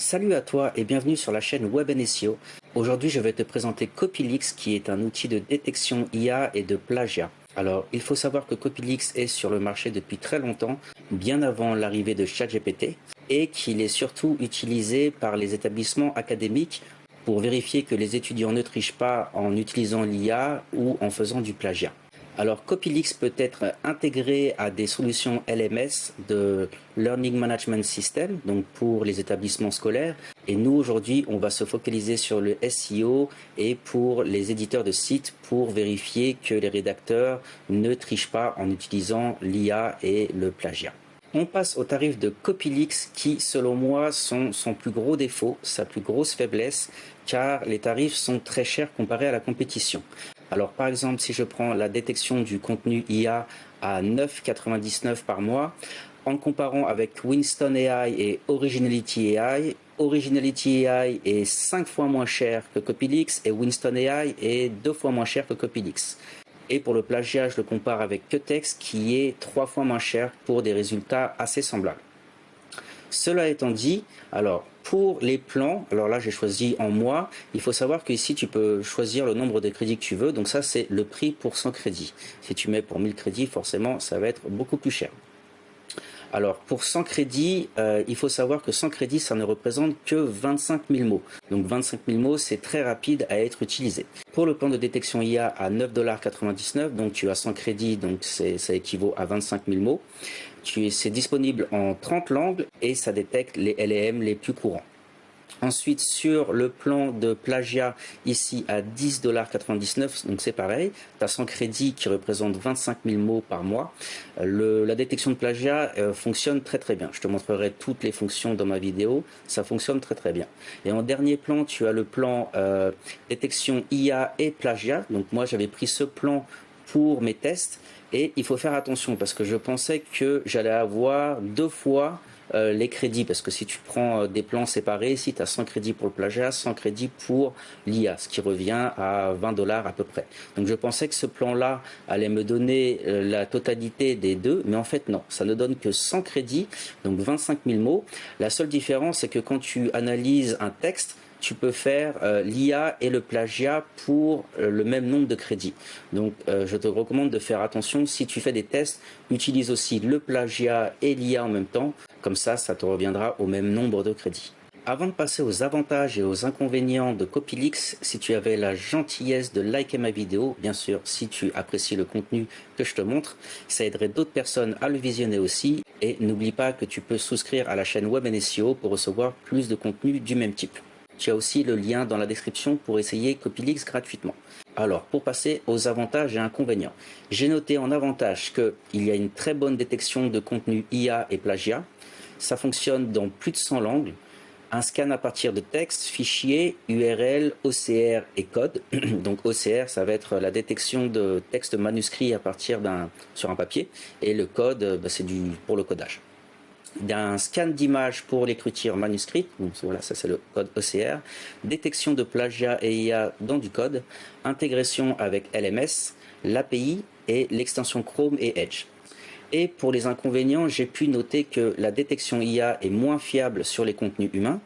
Salut à toi et bienvenue sur la chaîne Web SEO. Aujourd'hui, je vais te présenter Copylix qui est un outil de détection IA et de plagiat. Alors, il faut savoir que Copylix est sur le marché depuis très longtemps, bien avant l'arrivée de ChatGPT, et qu'il est surtout utilisé par les établissements académiques pour vérifier que les étudiants ne trichent pas en utilisant l'IA ou en faisant du plagiat. Alors, Copylix peut être intégré à des solutions LMS de Learning Management System, donc pour les établissements scolaires. Et nous, aujourd'hui, on va se focaliser sur le SEO et pour les éditeurs de sites pour vérifier que les rédacteurs ne trichent pas en utilisant l'IA et le plagiat. On passe au tarif de Copylix qui, selon moi, sont son plus gros défaut, sa plus grosse faiblesse, car les tarifs sont très chers comparés à la compétition. Alors par exemple, si je prends la détection du contenu IA à 9,99 par mois, en comparant avec Winston AI et Originality AI, Originality AI est 5 fois moins cher que Copylix et Winston AI est 2 fois moins cher que Copylix. Et pour le plagiat, je le compare avec Quetex qui est 3 fois moins cher pour des résultats assez semblables. Cela étant dit, alors pour les plans, alors là j'ai choisi en mois, il faut savoir qu'ici tu peux choisir le nombre de crédits que tu veux, donc ça c'est le prix pour 100 crédits. Si tu mets pour 1000 crédits, forcément ça va être beaucoup plus cher. Alors pour 100 crédits, il faut savoir que 100 crédits ça ne représente que 25 000 mots. Donc 25 000 mots c'est très rapide à être utilisé. Pour le plan de détection IA à 9,99 $, donc tu as 100 crédits, donc ça équivaut à 25 000 mots. C'est disponible en 30 langues et ça détecte les LLM les plus courants. Ensuite, sur le plan de plagiat, ici à 10,99 $, donc c'est pareil, tu as 100 crédits qui représentent 25 000 mots par mois. La détection de plagiat fonctionne très très bien. Je te montrerai toutes les fonctions dans ma vidéo, ça fonctionne très très bien. Et en dernier plan, tu as le plan détection IA et plagiat. Donc moi j'avais pris ce plan pour mes tests et il faut faire attention parce que je pensais que j'allais avoir 2 fois les crédits, parce que si tu prends des plans séparés, ici tu as 100 crédits pour le plagiat, 100 crédits pour l'IA, ce qui revient à 20 $ à peu près. Donc je pensais que ce plan-là allait me donner la totalité des deux, mais en fait non, ça ne donne que 100 crédits, donc 25 000 mots. La seule différence, c'est que quand tu analyses un texte, tu peux faire l'IA et le plagiat pour le même nombre de crédits. Donc je te recommande de faire attention, si tu fais des tests, utilise aussi le plagiat et l'IA en même temps, comme ça te reviendra au même nombre de crédits. Avant de passer aux avantages et aux inconvénients de Copylix, si tu avais la gentillesse de liker ma vidéo, bien sûr si tu apprécies le contenu que je te montre, ça aiderait d'autres personnes à le visionner aussi, et n'oublie pas que tu peux souscrire à la chaîne Web SEO pour recevoir plus de contenu du même type. Tu as aussi le lien dans la description pour essayer Copylix gratuitement. Alors, pour passer aux avantages et inconvénients, j'ai noté en avantage qu'il y a une très bonne détection de contenu IA et plagiat. Ça fonctionne dans plus de 100 langues. Un scan à partir de texte, fichiers, URL, OCR et code. Donc OCR, ça va être la détection de texte manuscrit à partir sur un papier. Et le code, c'est pour le codage. D'un scan d'image pour l'écriture manuscrite, donc voilà, ça c'est le code OCR, détection de plagiat et IA dans du code, intégration avec LMS, l'API et l'extension Chrome et Edge. Et pour les inconvénients, j'ai pu noter que la détection IA est moins fiable sur les contenus humains,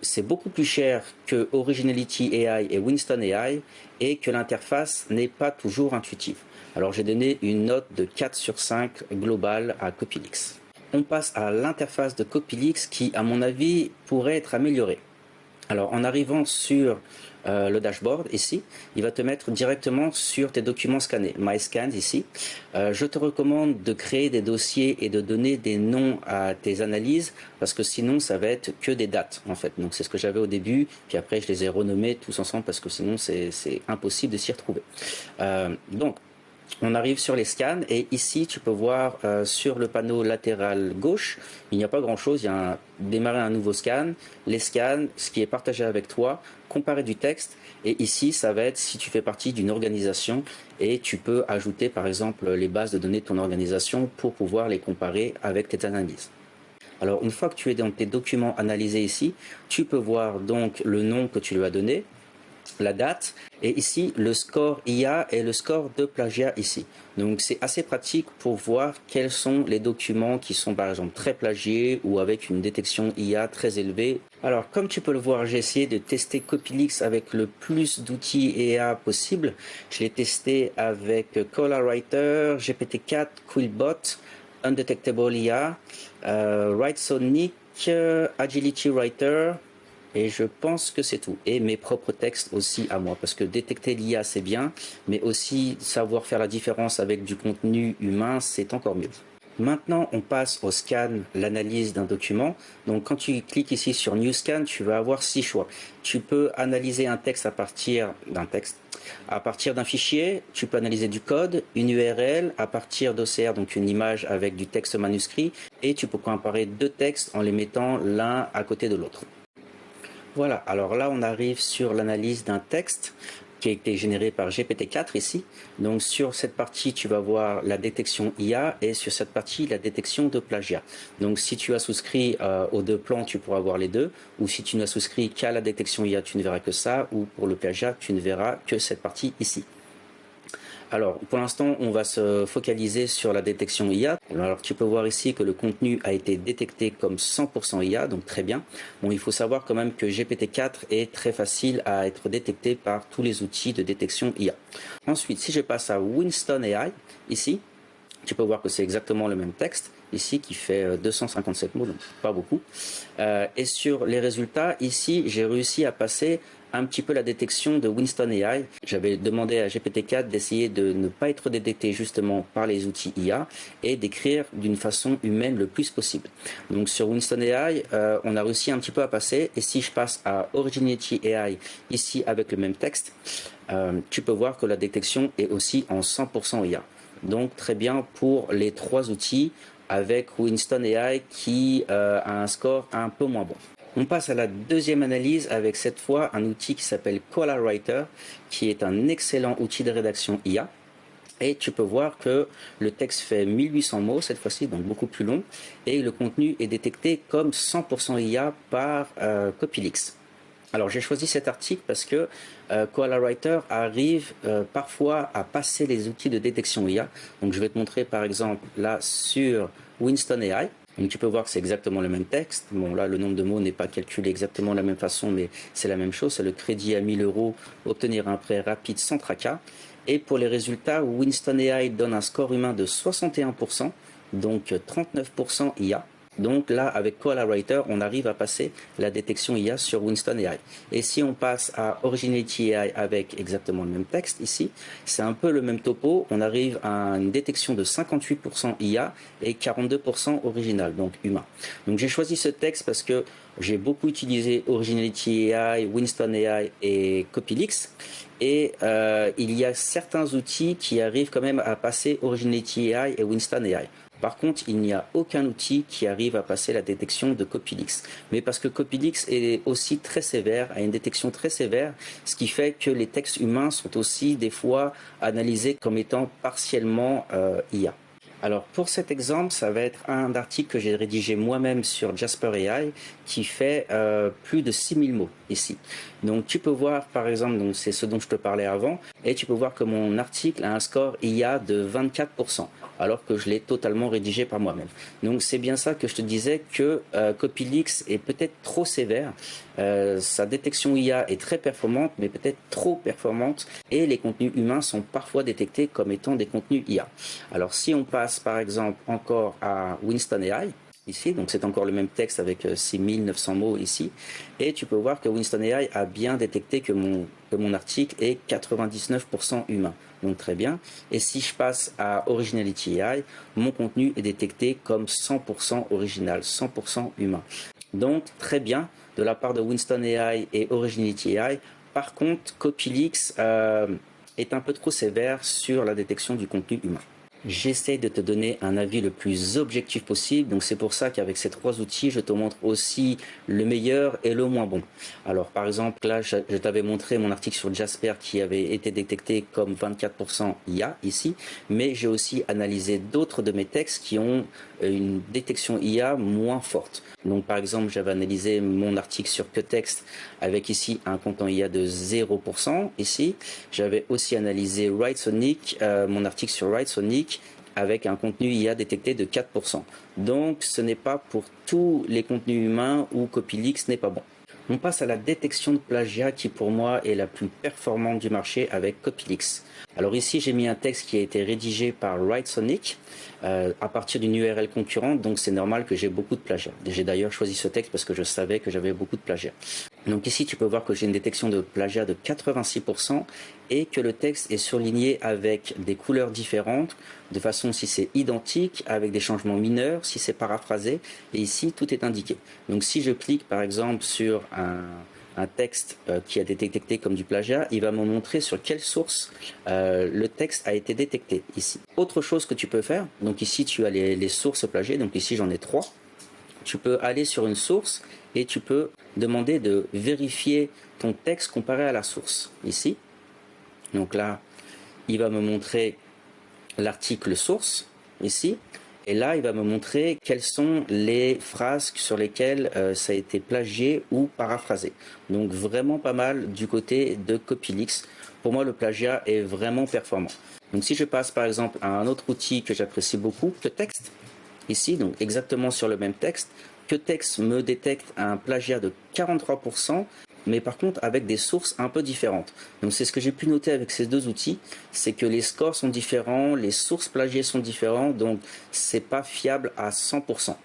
c'est beaucoup plus cher que Originality AI et Winston AI et que l'interface n'est pas toujours intuitive. Alors j'ai donné une note de 4 sur 5 globale à Copylix. On passe à l'interface de Copylix qui, à mon avis, pourrait être améliorée. Alors, en arrivant sur le dashboard, ici, il va te mettre directement sur tes documents scannés, My Scans, ici. Je te recommande de créer des dossiers et de donner des noms à tes analyses, parce que sinon, ça va être que des dates, en fait. Donc, c'est ce que j'avais au début, puis après, je les ai renommés tous ensemble, parce que sinon, c'est impossible de s'y retrouver. Donc, on arrive sur les scans et ici tu peux voir sur le panneau latéral gauche, il n'y a pas grand chose, il y a démarrer un nouveau scan, les scans, ce qui est partagé avec toi, comparer du texte, et ici ça va être si tu fais partie d'une organisation et tu peux ajouter par exemple les bases de données de ton organisation pour pouvoir les comparer avec tes analyses. Alors une fois que tu es dans tes documents analysés ici, tu peux voir donc le nom que tu lui as donné, la date, et ici le score IA et le score de plagiat ici. Donc c'est assez pratique pour voir quels sont les documents qui sont par exemple très plagiés ou avec une détection IA très élevée. Alors comme tu peux le voir, j'ai essayé de tester Copilix avec le plus d'outils IA possible. Je l'ai testé avec Colorwriter, GPT-4, Quillbot, Undetectable IA, WriteSonic, Agility Writer, et je pense que c'est tout. Et mes propres textes aussi à moi. Parce que détecter l'IA, c'est bien. Mais aussi savoir faire la différence avec du contenu humain, c'est encore mieux. Maintenant, on passe au scan, l'analyse d'un document. Donc, quand tu cliques ici sur New Scan, tu vas avoir 6 choix. Tu peux analyser un texte à partir d'un fichier. Tu peux analyser du code, une URL, à partir d'OCR, donc une image avec du texte manuscrit. Et tu peux comparer deux textes en les mettant l'un à côté de l'autre. Voilà, alors là on arrive sur l'analyse d'un texte qui a été généré par GPT-4 ici. Donc sur cette partie tu vas voir la détection IA et sur cette partie la détection de plagiat. Donc si tu as souscrit aux deux plans tu pourras voir les deux, ou si tu n'as souscrit qu'à la détection IA tu ne verras que ça, ou pour le plagiat tu ne verras que cette partie ici. Alors, pour l'instant, on va se focaliser sur la détection IA. Alors, tu peux voir ici que le contenu a été détecté comme 100% IA, donc très bien. Bon, il faut savoir quand même que GPT-4 est très facile à être détecté par tous les outils de détection IA. Ensuite, si je passe à Winston AI, ici, tu peux voir que c'est exactement le même texte, ici, qui fait 257 mots, donc pas beaucoup. Et sur les résultats, ici, j'ai réussi à passer un petit peu la détection de Winston AI. J'avais demandé à GPT-4 d'essayer de ne pas être détecté justement par les outils IA et d'écrire d'une façon humaine le plus possible. Donc sur Winston AI, on a réussi un petit peu à passer. Et si je passe à Originality AI, ici avec le même texte, tu peux voir que la détection est aussi en 100% IA. Donc très bien pour les trois outils, avec Winston AI qui a un score un peu moins bon. On passe à la deuxième analyse avec cette fois un outil qui s'appelle Colorwriter, qui est un excellent outil de rédaction IA. Et tu peux voir que le texte fait 1800 mots cette fois-ci, donc beaucoup plus long, et le contenu est détecté comme 100% IA par Copilix. Alors j'ai choisi cet article parce que Colorwriter arrive parfois à passer les outils de détection IA. Donc je vais te montrer par exemple là sur Winston AI. Donc tu peux voir que c'est exactement le même texte. Bon là le nombre de mots n'est pas calculé exactement de la même façon, mais c'est la même chose. C'est le crédit à 1000 €, obtenir un prêt rapide sans tracas. Et pour les résultats, Winston AI donne un score humain de 61%, donc 39% IA. Donc là, avec Colorwriter, on arrive à passer la détection IA sur Winston AI. Et si on passe à Originality AI avec exactement le même texte ici, c'est un peu le même topo. On arrive à une détection de 58% IA et 42% original, donc humain. Donc j'ai choisi ce texte parce que j'ai beaucoup utilisé Originality AI, Winston AI et Copilix. Et il y a certains outils qui arrivent quand même à passer Originality AI et Winston AI. Par contre, il n'y a aucun outil qui arrive à passer la détection de Copilix. Mais parce que Copilix est aussi très sévère, a une détection très sévère, ce qui fait que les textes humains sont aussi des fois analysés comme étant partiellement IA. Alors pour cet exemple, ça va être un article que j'ai rédigé moi-même sur Jasper AI qui fait plus de 6000 mots ici. Donc tu peux voir par exemple, donc c'est ce dont je te parlais avant, et tu peux voir que mon article a un score IA de 24%, alors que je l'ai totalement rédigé par moi-même. Donc c'est bien ça que je te disais que Copilix est peut-être trop sévère. Sa détection IA est très performante, mais peut-être trop performante, et les contenus humains sont parfois détectés comme étant des contenus IA. Alors si on passe par exemple encore à Winston AI, ici, donc c'est encore le même texte avec 6900 mots ici, et tu peux voir que Winston AI a bien détecté que mon article est 99% humain, donc très bien. Et si je passe à Originality AI, mon contenu est détecté comme 100% original, 100% humain. Donc très bien de la part de Winston AI et Originality AI. Par contre, Copilix est un peu trop sévère sur la détection du contenu humain. J'essaie de te donner un avis le plus objectif possible, donc c'est pour ça qu'avec ces 3 outils, je te montre aussi le meilleur et le moins bon. Alors par exemple, là, je t'avais montré mon article sur Jasper qui avait été détecté comme 24% IA ici, mais j'ai aussi analysé d'autres de mes textes qui ont une détection IA moins forte. Donc par exemple, j'avais analysé mon article sur QText avec ici un content IA de 0% ici. J'avais aussi analysé Writesonic, mon article sur Writesonic avec un contenu IA détecté de 4%. Donc ce n'est pas pour tous les contenus humains où Copyleaks n'est pas bon. On passe à la détection de plagiat qui pour moi est la plus performante du marché avec Copyleaks. Alors ici j'ai mis un texte qui a été rédigé par Writesonic à partir d'une URL concurrente, donc c'est normal que j'ai beaucoup de plagiat. J'ai d'ailleurs choisi ce texte parce que je savais que j'avais beaucoup de plagiat. Donc ici tu peux voir que j'ai une détection de plagiat de 86% et que le texte est surligné avec des couleurs différentes, de façon si c'est identique, avec des changements mineurs, si c'est paraphrasé, et ici tout est indiqué. Donc si je clique par exemple sur un texte qui a été détecté comme du plagiat, il va me montrer sur quelle source le texte a été détecté ici. Autre chose que tu peux faire, donc ici tu as les sources plagiées, donc ici j'en ai 3. Tu peux aller sur une source et tu peux demander de vérifier ton texte comparé à la source ici. Donc là, il va me montrer l'article source ici. Et là, il va me montrer quelles sont les phrases sur lesquelles ça a été plagié ou paraphrasé. Donc vraiment pas mal du côté de Copyleaks. Pour moi, le plagiat est vraiment performant. Donc si je passe par exemple à un autre outil que j'apprécie beaucoup, QText, ici, donc exactement sur le même texte, QText me détecte un plagiat de 43%, mais par contre avec des sources un peu différentes. Donc c'est ce que j'ai pu noter avec ces 2 outils, c'est que les scores sont différents, les sources plagiées sont différentes, donc c'est pas fiable à 100%.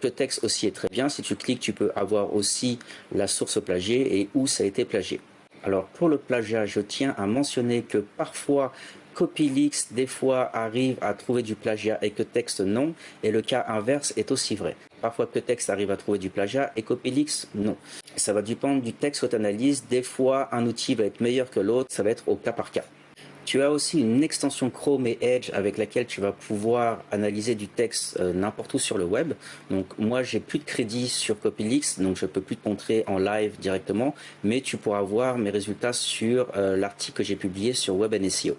QText aussi est très bien, si tu cliques tu peux avoir aussi la source plagiée et où ça a été plagié. Alors pour le plagiat, je tiens à mentionner que parfois Copyleaks des fois arrive à trouver du plagiat et QText non, et le cas inverse est aussi vrai. Parfois QText arrive à trouver du plagiat et Copyleaks non. Ça va dépendre du texte que tu analyses, des fois un outil va être meilleur que l'autre, ça va être au cas par cas. Tu as aussi une extension Chrome et Edge avec laquelle tu vas pouvoir analyser du texte n'importe où sur le web. Donc moi j'ai plus de crédit sur Copyleaks, donc je peux plus te montrer en live directement, mais tu pourras voir mes résultats sur l'article que j'ai publié sur Web SEO.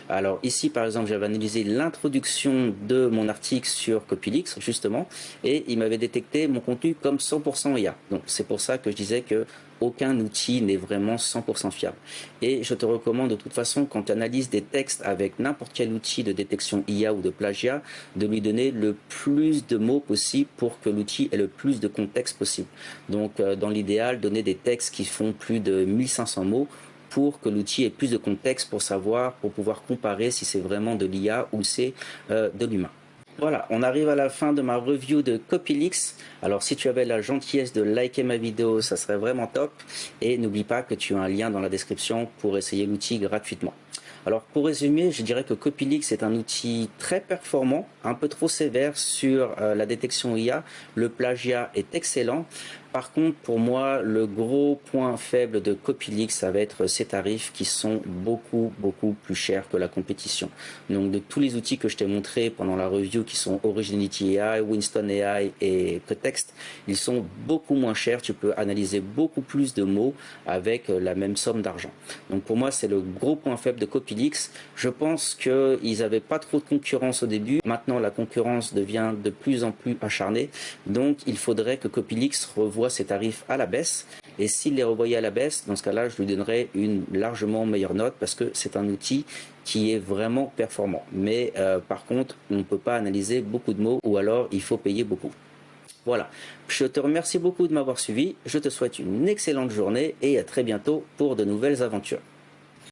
Alors ici par exemple j'avais analysé l'introduction de mon article sur Copyleaks justement, et il m'avait détecté mon contenu comme 100% IA. Donc c'est pour ça que je disais que aucun outil n'est vraiment 100% fiable. Et je te recommande de toute façon, quand tu analyses des textes avec n'importe quel outil de détection IA ou de plagiat, de lui donner le plus de mots possible pour que l'outil ait le plus de contexte possible. Donc dans l'idéal, donner des textes qui font plus de 1500 mots pour que l'outil ait plus de contexte pour savoir, pour pouvoir comparer si c'est vraiment de l'IA ou c'est de l'humain. Voilà, on arrive à la fin de ma review de Copyleaks. Alors si tu avais la gentillesse de liker ma vidéo, ça serait vraiment top. Et n'oublie pas que tu as un lien dans la description pour essayer l'outil gratuitement. Alors pour résumer, je dirais que Copyleaks est un outil très performant, un peu trop sévère sur la détection IA. Le plagiat est excellent. Par contre, pour moi, le gros point faible de Copyleaks, ça va être ses tarifs qui sont beaucoup plus chers que la compétition. Donc de tous les outils que je t'ai montrés pendant la review qui sont Originality AI, Winston AI et QText, ils sont beaucoup moins chers. Tu peux analyser beaucoup plus de mots avec la même somme d'argent. Donc pour moi, c'est le gros point faible de Copyleaks. Je pense qu'ils n'avaient pas trop de concurrence au début. Maintenant, la concurrence devient de plus en plus acharnée. Donc il faudrait que Copyleaks revoie ses tarifs à la baisse, et s'il les revoyait à la baisse, dans ce cas là je lui donnerais une largement meilleure note parce que c'est un outil qui est vraiment performant, mais par contre on ne peut pas analyser beaucoup de mots ou alors il faut payer beaucoup. Voilà, je te remercie beaucoup de m'avoir suivi, je te souhaite une excellente journée et à très bientôt pour de nouvelles aventures.